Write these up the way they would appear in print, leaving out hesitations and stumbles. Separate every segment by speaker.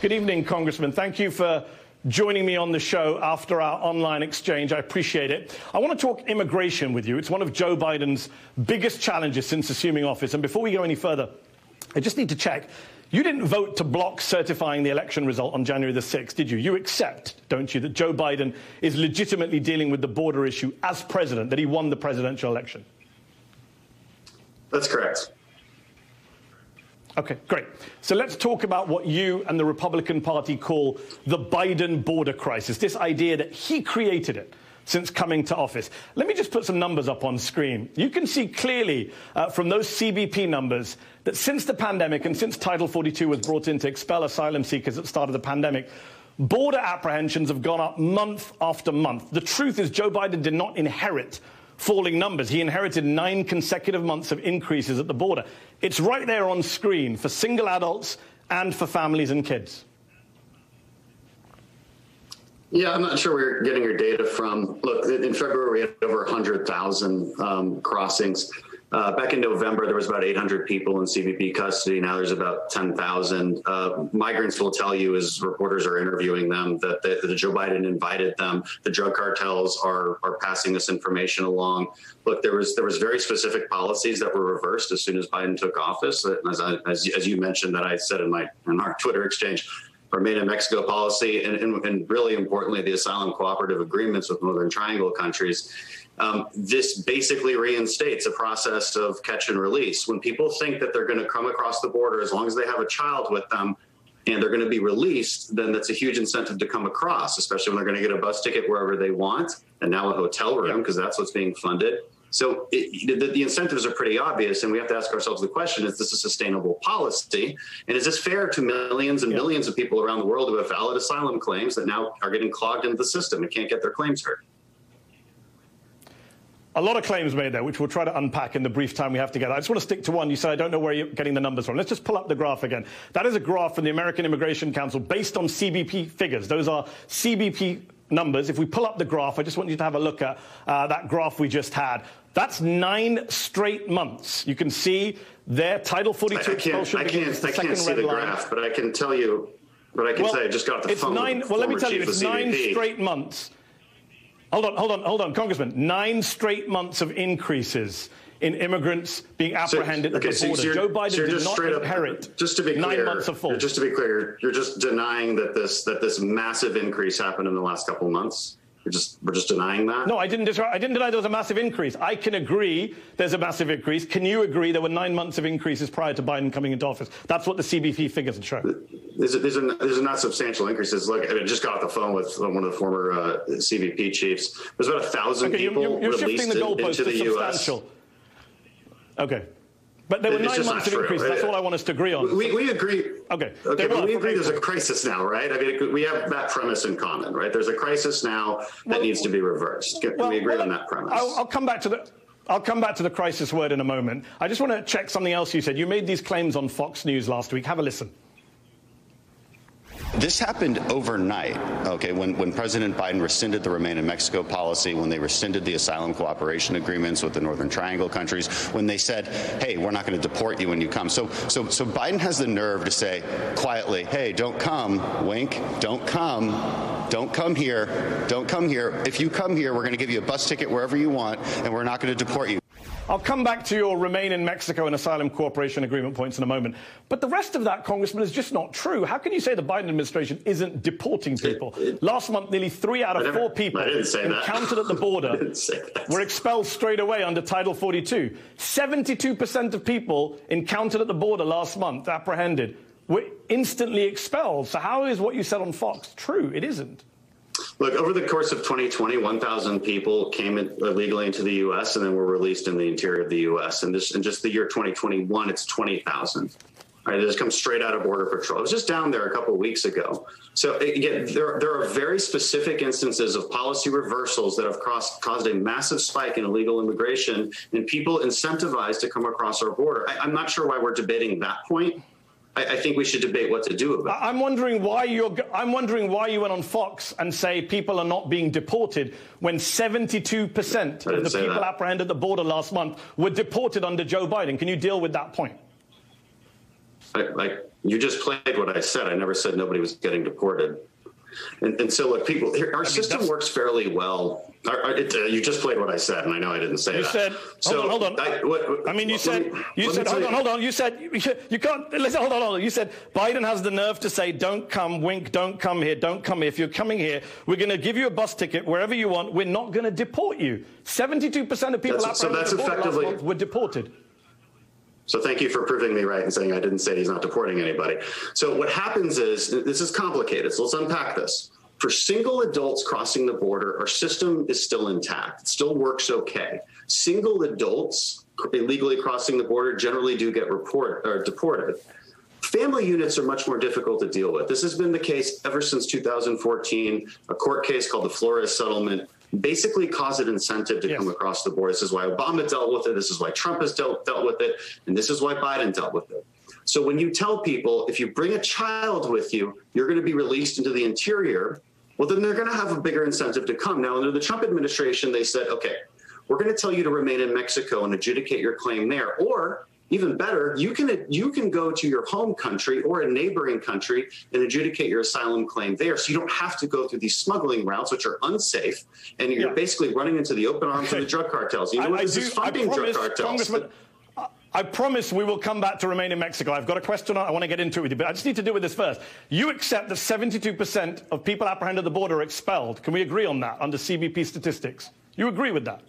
Speaker 1: Good evening, Congressman. Thank you for joining me on the show after our online exchange. I appreciate it. I want to talk immigration with you. It's one of Joe Biden's biggest challenges since assuming office. And before we go any further, I just need to check. You didn't vote to block certifying the election result on January the 6th, did you? You accept, don't you, that Joe Biden is legitimately dealing with the border issue as president, that he won the presidential election?
Speaker 2: That's correct.
Speaker 1: Okay, great. So let's talk about what you and the Republican Party call the Biden border crisis, this idea that he created it since coming to office. Let me just put some numbers up on screen. You can see clearly from those CBP numbers that since the pandemic and since Title 42 was brought in to expel asylum seekers at the start of the pandemic, border apprehensions have gone up month after month. The truth is Joe Biden did not inherit falling numbers. He inherited 9 consecutive months of increases at the border. It's right there on screen for single adults and for families and kids.
Speaker 2: Yeah, I'm not sure where you're getting your data from. Look, in February, we had over 100,000 crossings. Back in November, there was about 800 people in CBP custody. Now there's about 10,000. Migrants will tell you, as reporters are interviewing them, that Joe Biden invited them. The drug cartels are passing this information along. Look, there was very specific policies that were reversed as soon as Biden took office. As you mentioned, that I said in our Twitter exchange. Remain in Mexico policy, and really importantly, the asylum cooperative agreements with Northern Triangle countries. This basically reinstates a process of catch and release. When people think that they're going to come across the border, as long as they have a child with them, and they're going to be released, then that's a huge incentive to come across, especially when they're going to get a bus ticket wherever they want, and now a hotel room, because that's what's being funded. So the incentives are pretty obvious, and we have to ask ourselves the question, is this a sustainable policy? And is this fair to millions and millions of people around the world who have valid asylum claims that now are getting clogged into the system and can't get their claims heard?
Speaker 1: A lot of claims made there, which we'll try to unpack in the brief time we have together. I just want to stick to one. You said, I don't know where you're getting the numbers from. Let's just pull up the graph again. That is a graph from the American Immigration Council based on CBP figures. Those are CBP numbers. If we pull up the graph, I just want you to have a look at that graph we just had. That's 9 straight months. You can see there, Title 42 expulsion.
Speaker 2: I can't see the graph, but I can tell you, say I just got off the phone.
Speaker 1: Well, let me tell you, it's 9 straight months. Hold on, Congressman. 9 straight months of increases in immigrants being apprehended at the border. Joe Biden did not inherit
Speaker 2: just to be clear,
Speaker 1: 9 months of fall.
Speaker 2: Just to be clear, you're just denying that this massive increase happened in the last couple of months. We're just denying that?
Speaker 1: No, I didn't deny there was a massive increase. I can agree there's a massive increase. Can you agree there were 9 months of increases prior to Biden coming into office? That's what the CBP figures are showing.
Speaker 2: These are not substantial increases. Look, I just got off the phone with one of the former CBP chiefs. There's about 1,000 people released into the U.S.
Speaker 1: Okay. But there were 9 months of increase. That's all I want us to agree on.
Speaker 2: We agree.
Speaker 1: Okay.
Speaker 2: But we agree there's a crisis now, right? I mean, we have that premise in common, right? There's a crisis now that needs to be reversed. Can we agree on that premise?
Speaker 1: I'll come back to the crisis word in a moment. I just want to check something else you said. You made these claims on Fox News last week. Have a listen.
Speaker 3: This happened overnight, okay, when President Biden rescinded the Remain in Mexico policy, when they rescinded the asylum cooperation agreements with the Northern Triangle countries, when they said, hey, we're not going to deport you when you come. So Biden has the nerve to say quietly, hey, don't come, wink, don't come here, don't come here. If you come here, we're going to give you a bus ticket wherever you want, and we're not going to deport you.
Speaker 1: I'll come back to your Remain in Mexico and asylum cooperation agreement points in a moment. But the rest of that, Congressman, is just not true. How can you say the Biden administration isn't deporting people? Last month, nearly 3 out of 4 people encountered at the border were expelled straight away under Title 42. 72% of people encountered at the border last month, apprehended, were instantly expelled. So how is what you said on Fox true? It isn't.
Speaker 2: Look, over the course of 2020, 1,000 people came illegally into the U.S. and then were released in the interior of the U.S. And in just the year 2021, it's 20,000. Right, it just comes straight out of Border Patrol. I was just down there a couple of weeks ago. So again, there are very specific instances of policy reversals that have caused a massive spike in illegal immigration and people incentivized to come across our border. I'm not sure why we're debating that point. I think we should debate what to do about it.
Speaker 1: I'm wondering why you went on Fox and say people are not being deported when 72% of the people apprehended at the border last month were deported under Joe Biden. Can you deal with that point?
Speaker 2: You just played what I said. I never said nobody was getting deported. And so, look, people, our system works fairly well. You just played what I said, and I know I didn't say that.
Speaker 1: Said, hold on. You said, hold on. You said, you can't, listen, hold on. You said, Biden has the nerve to say, don't come, wink, don't come here, don't come here. If you're coming here, we're going to give you a bus ticket wherever you want. We're not going to deport you. 72% of people outside the border last month were deported.
Speaker 2: So thank you for proving me right and saying I didn't say he's not deporting anybody. So what happens is, this is complicated, so let's unpack this. For single adults crossing the border, our system is still intact. It still works okay. Single adults illegally crossing the border generally do get deported. Family units are much more difficult to deal with. This has been the case ever since 2014. A court case called the Flores settlement basically caused an incentive to come across the border. This is why Obama dealt with it. This is why Trump has dealt with it. And this is why Biden dealt with it. So when you tell people, if you bring a child with you, you're going to be released into the interior, well, then they're going to have a bigger incentive to come. Now, under the Trump administration, they said, okay, we're going to tell you to remain in Mexico and adjudicate your claim there. Or even better, you can go to your home country or a neighboring country and adjudicate your asylum claim there. So you don't have to go through these smuggling routes, which are unsafe. And you're basically running into the open arms of the drug cartels. You know this is funding drug cartels.
Speaker 1: I promise we will come back to remain in Mexico. I've got a question I want to get into it with you, but I just need to deal with this first. You accept that 72% of people apprehended at the border are expelled. Can we agree on that under CBP statistics? You agree with that?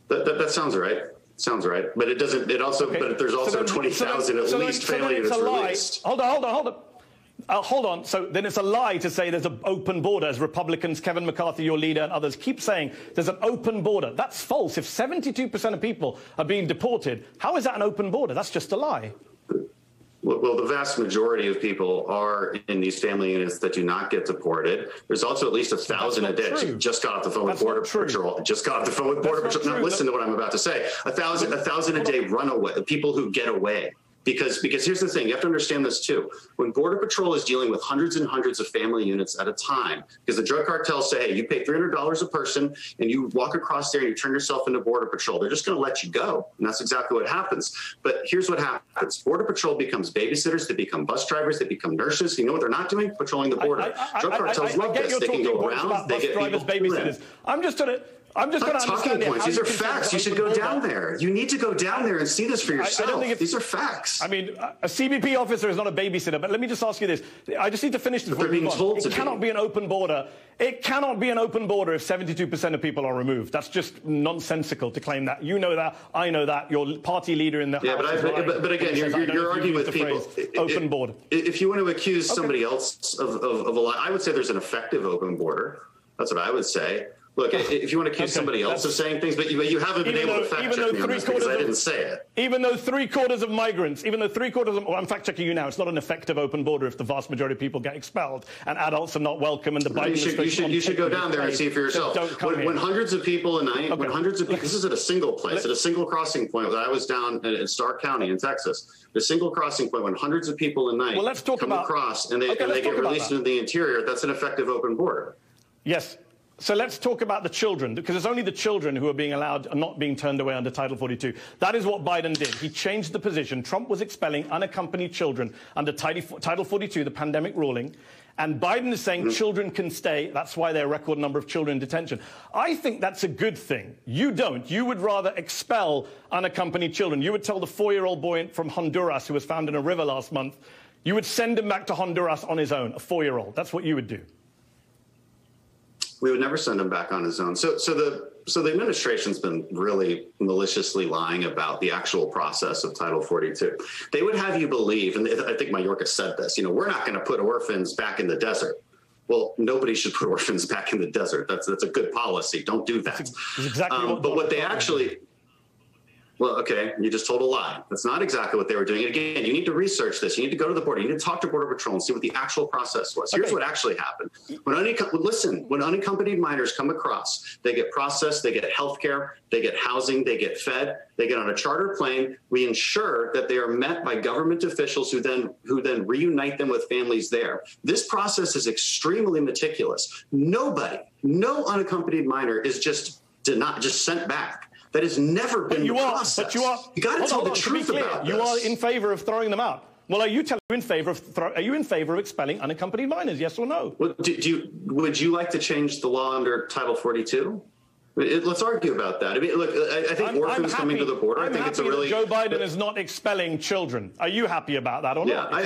Speaker 2: That sounds right. Sounds right. But it doesn't, it also, but there's also 20,000 at least family units released.
Speaker 1: Hold on. So then it's a lie to say there's an open border, as Republicans, Kevin McCarthy, your leader, and others keep saying there's an open border. That's false. If 72% of people are being deported, how is that an open border? That's just a lie.
Speaker 2: Well, the vast majority of people are in these family units that do not get deported. There's also at least 1,000 a day. Just got off the phone with Border Patrol. Just got off the phone with Border Patrol. Now listen to what I'm about to say. 1,000 a day runaway, people who get away. Because here's the thing, you have to understand this too. When Border Patrol is dealing with hundreds and hundreds of family units at a time, because the drug cartels say, hey, you pay $300 a person and you walk across there and you turn yourself into Border Patrol, they're just going to let you go. And that's exactly what happens. But here's what happens. Border Patrol becomes babysitters, they become bus drivers, they become nurses. You know what they're not doing? Patrolling the border. Drug cartels love this. They can go around, they get people babysitters.
Speaker 1: I'm just going to
Speaker 2: talking points. These are facts. You should go down there. You need to go down there and see this for yourself. I don't think these are facts.
Speaker 1: I mean, a CBP officer is not a babysitter. But let me just ask you this. I just need to finish this. It cannot be an open border. It cannot be an open border if 72% of people are removed. That's just nonsensical to claim that. You know that. I know that. Your party leader in the House.
Speaker 2: But again, you're arguing with people.
Speaker 1: Open border.
Speaker 2: If you want to accuse somebody else of a lie, I would say there's an effective open border. That's what I would say. Look, if you want to accuse somebody else of saying things, but you haven't been able to fact check me on this because I didn't say it.
Speaker 1: Even though three-quarters of migrants, well, I'm fact-checking you now, it's not an effective open border if the vast majority of people get expelled and adults are not welcome and the Biden administration...
Speaker 2: You should go down there and see for yourself. When hundreds of people a night, this is at a single place, at a single crossing point. I was down in Starr County in Texas. A single crossing point when hundreds of people a night come across and they get released into the interior, that's an effective open border.
Speaker 1: Yes. So let's talk about the children, because it's only the children who are being allowed and not being turned away under Title 42. That is what Biden did. He changed the position. Trump was expelling unaccompanied children under Title 42, the pandemic ruling. And Biden is saying children can stay. That's why there are a record number of children in detention. I think that's a good thing. You don't. You would rather expel unaccompanied children. You would tell the 4-year-old boy from Honduras who was found in a river last month, you would send him back to Honduras on his own, a 4-year-old. That's what you would do.
Speaker 2: We would never send him back on his own. So the administration's been really maliciously lying about the actual process of Title 42. They would have you believe, and I think Mayorkas said this, we're not going to put orphans back in the desert. Well, nobody should put orphans back in the desert. That's a good policy. Don't do that. That's exactly but what they actually... Well, okay, you just told a lie. That's not exactly what they were doing. And again, you need to research this. You need to go to the border. You need to talk to Border Patrol and see what the actual process was. Here's what actually happened. When unaccompanied minors come across, they get processed, they get health care, they get housing, they get fed, they get on a charter plane. We ensure that they are met by government officials who then reunite them with families there. This process is extremely meticulous. No unaccompanied minor is just sent back. That has never been the process.
Speaker 1: But you are.
Speaker 2: You got to tell the truth about this.
Speaker 1: You are in favor of throwing them out. Well, are you in favor of expelling unaccompanied minors? Yes or no?
Speaker 2: Well, would you like to change the law under Title 42? Let's argue about that. I mean, look, I think orphans coming to the border. I think it's a really.
Speaker 1: Joe Biden is not expelling children. Are you happy about that or not?
Speaker 2: I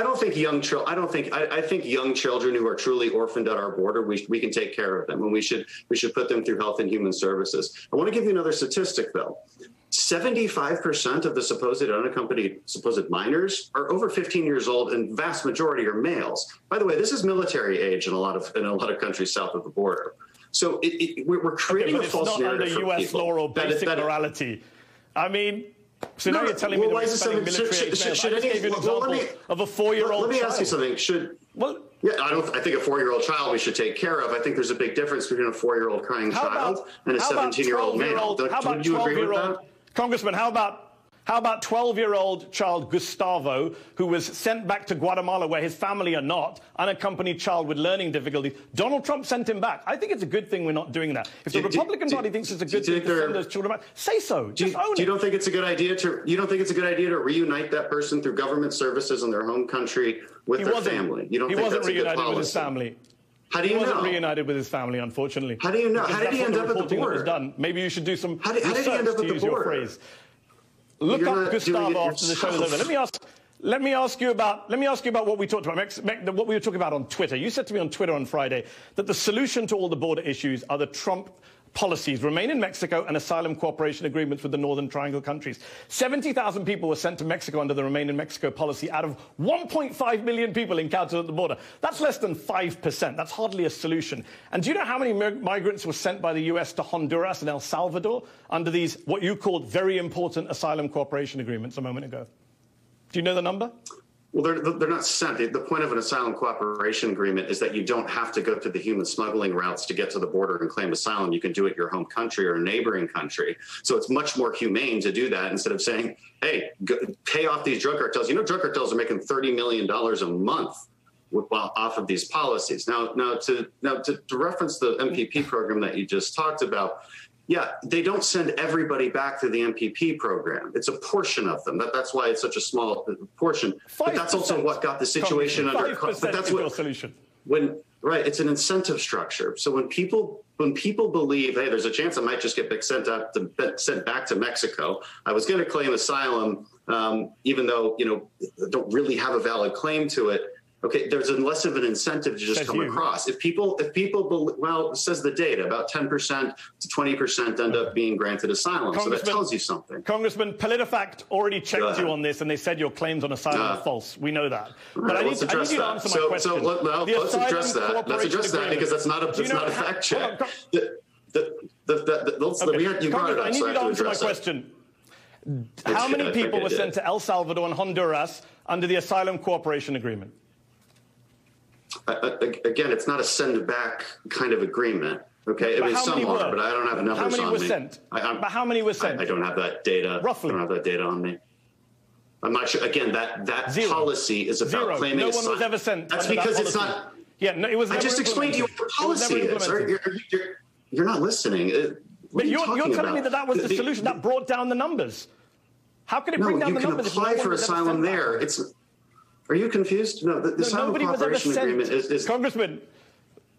Speaker 2: don't think young children. I think young children who are truly orphaned at our border, we can take care of them, and we should put them through Health and Human Services. I want to give you another statistic, though. 75% of the supposed minors are over 15 years old, and vast majority are males. By the way, this is military age in a lot of countries south of the border. So we're creating a false narrative for people.
Speaker 1: It's not under U.S. law or basic morality. I mean, so now you're telling me that we're expelling military age males. I just gave you an example of a 4-year-old child.
Speaker 2: Let me ask you something. I think a 4-year-old child we should take care of. I think there's a big difference between a 4-year-old crying child and a 17-year-old male. Would you agree with that?
Speaker 1: Congressman, how about 12-year-old child Gustavo, who was sent back to Guatemala where his family are not, unaccompanied child with learning difficulties? Donald Trump sent him back. I think it's a good thing we're not doing that. If the Republican Party thinks it's a good thing to send those children back, say so. Just own it.
Speaker 2: You don't think it's a good idea to reunite that person through government services in their home country with their family? You don't think that's a good policy? He wasn't reunited with his family.
Speaker 1: How do you know? He wasn't reunited with his family, unfortunately.
Speaker 2: How do you know? How did he end up at the border?
Speaker 1: Maybe you should do some
Speaker 2: research, to use your phrase.
Speaker 1: Look up Gustavo after the show is over. Let me ask you about what we talked about, what we were talking about on Twitter. You said to me on Twitter on Friday that the solution to all the border issues are the Trump policies, remain in Mexico, and asylum cooperation agreements with the Northern Triangle countries. 70,000 people were sent to Mexico under the Remain in Mexico policy out of 1.5 million people encountered at the border. That's less than 5%. That's hardly a solution. And do you know how many migrants were sent by the U.S. to Honduras and El Salvador under these, what you called very important asylum cooperation agreements a moment ago? Do you know the number?
Speaker 2: Well, they're not sent. The point of an asylum cooperation agreement is that you don't have to go through the human smuggling routes to get to the border and claim asylum. You can do it in your home country or a neighboring country. So it's much more humane to do that instead of saying, hey, pay off these drug cartels. You know, drug cartels are making $30 million a month off of these policies. Now to reference the MPP program that you just talked about, yeah, they don't send everybody back through the MPP program. It's a portion of them. That's why it's such a small portion. But that's also what got the situation under. But that's what solution. Right, it's an incentive structure. So when people believe, hey, there's a chance I might just get sent back to Mexico. I was going to claim asylum, even though don't really have a valid claim to it. Okay, there's less of an incentive to just come across. If people well, says the data, about 10% to 20% end up being granted asylum. So that tells you something.
Speaker 1: Congressman, PolitiFact already checked you on this, and they said your claims on asylum are false. We know that. But I need you to answer my question.
Speaker 2: Let's address that. Let's address that because that's not a fact check. You brought it up.
Speaker 1: I need you to answer my question. How many people were sent to El Salvador and Honduras under the asylum cooperation agreement?
Speaker 2: Again, it's not a send back kind of agreement. Okay, I mean, some are, but I don't have numbers on me.
Speaker 1: How many were sent? But how many were sent?
Speaker 2: I don't have that data.
Speaker 1: Roughly.
Speaker 2: I don't have that data on me. I'm not sure. Again, that policy is about claiming
Speaker 1: no one was ever sent.
Speaker 2: That's because it's not.
Speaker 1: Yeah, no, it was.
Speaker 2: I just explained to you what the policy is. You're not listening.
Speaker 1: But you're telling me that was the solution that brought down the numbers. How can it bring down the numbers?
Speaker 2: You can apply for asylum there. Are you confused? No, the asylum cooperation agreement is...
Speaker 1: Congressman,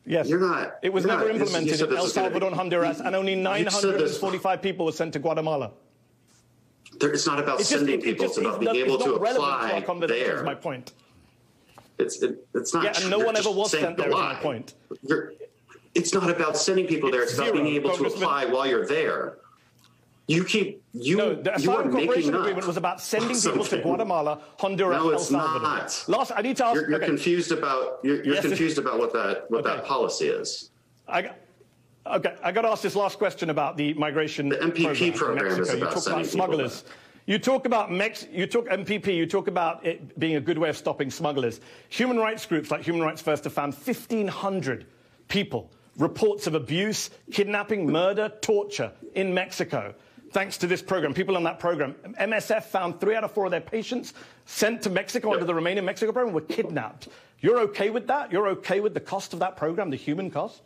Speaker 1: yes.
Speaker 2: You're not.
Speaker 1: It was never implemented in El Salvador and Honduras, and only 945 people were sent to Guatemala.
Speaker 2: It's not about sending people. It's about being able to apply there.
Speaker 1: That's my point.
Speaker 2: It's not.
Speaker 1: Yeah, and no one ever was sent there, is my point.
Speaker 2: It's not about sending people there. It's about being able to apply while you're there.
Speaker 1: The asylum cooperation agreement was about sending people to Guatemala, Honduras, El Salvador.
Speaker 2: No, it's not.
Speaker 1: I need to ask.
Speaker 2: You're confused about confused about what that policy is.
Speaker 1: I got to ask this last question about the migration.
Speaker 2: The MPP program is about sending
Speaker 1: smugglers. You talk about MPP. You talk about it being a good way of stopping smugglers. Human rights groups like Human Rights First have found 1,500 people, reports of abuse, kidnapping, murder, torture in Mexico. Thanks to this program, people on that program. MSF found 3 out of 4 of their patients sent to Mexico under the Remain in Mexico program were kidnapped. You're okay with that? You're okay with the cost of that program, the human cost?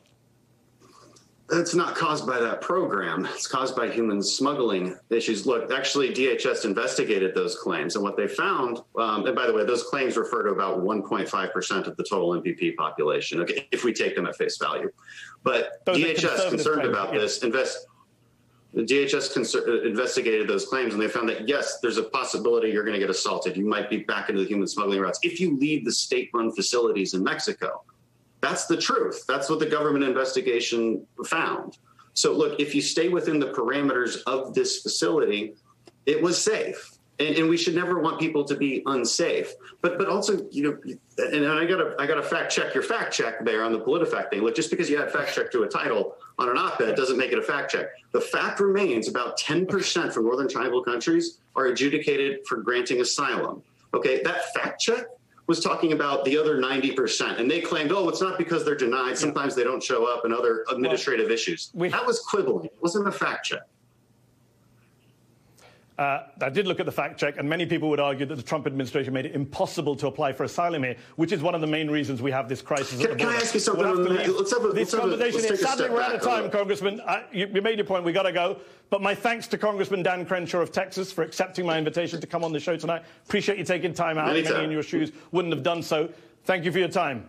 Speaker 2: It's not caused by that program. It's caused by human smuggling issues. Look, actually, DHS investigated those claims, and what they found, and by the way, those claims refer to about 1.5% of the total MPP population, okay, if we take them at face value. But
Speaker 1: those
Speaker 2: DHS concerned about this, the DHS investigated those claims, and they found that, yes, there's a possibility you're going to get assaulted. You might be back into the human smuggling routes if you leave the state-run facilities in Mexico. That's the truth. That's what the government investigation found. So, look, if you stay within the parameters of this facility, it was safe. And we should never want people to be unsafe. But also, you know, and I gotta fact check your fact check there on the PolitiFact thing. Look, just because you had fact check to a title on an op-ed doesn't make it a fact check. The fact remains about 10% from Northern Triangle countries are adjudicated for granting asylum. Okay, that fact check was talking about the other 90%, and they claimed, oh, it's not because they're denied. Sometimes they don't show up and other administrative issues. That was quibbling. It wasn't a fact check.
Speaker 1: I did look at the fact check, and many people would argue that the Trump administration made it impossible to apply for asylum here, which is one of the main reasons we have this crisis at the border.
Speaker 2: Can I ask you something?
Speaker 1: Sadly, we're out of time, Congressman. You made your point. We got to go. But my thanks to Congressman Dan Crenshaw of Texas for accepting my invitation to come on the show tonight. Appreciate you taking time out. Many in your shoes wouldn't have done so. Thank you for your time.